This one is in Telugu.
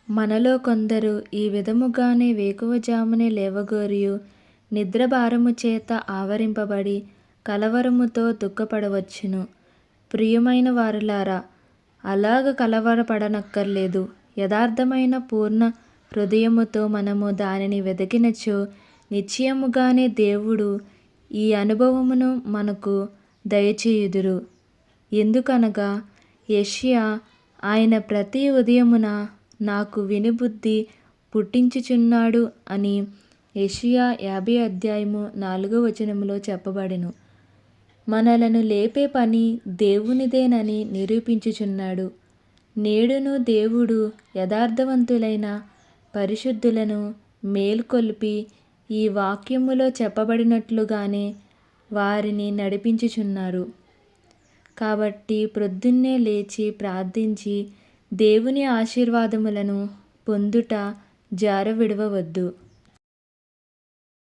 మనలో కొందరు ఈ విధముగానే వేకువజామునే లేవగోరియు నిద్రభారము చేత ఆవరింపబడి కలవరముతో దుఃఖపడవచ్చును. ప్రియమైన వారలారా, అలాగ కలవరపడనక్కర్లేదు. యథార్థమైన పూర్ణ హృదయముతో మనము దానిని వెదకినచో నిశ్చయముగానే దేవుడు ఈ అనుభవమును మనకు దయచేయుదురు. ఎందుకనగా యెషయా ఆయన ప్రతి ఉదయమున నాకు వినుబుద్ధి పుట్టించుచున్నాడు అని యెషయా 50 అధ్యాయము 4 వచనములో చెప్పబడెను. మనలను లేపే పని దేవునిదేనని నిరూపించుచున్నాడు. నేడును దేవుడు యథార్థవంతులైన పరిశుద్ధులను మేల్కొల్పి ఈ వాక్యములో చెప్పబడినట్లుగానే వారిని నడిపించుచున్నారు. కాబట్టి ప్రొద్దున్నే లేచి ప్రార్థించి దేవుని ఆశీర్వాదములను పొందుట జారవిడవవద్దు.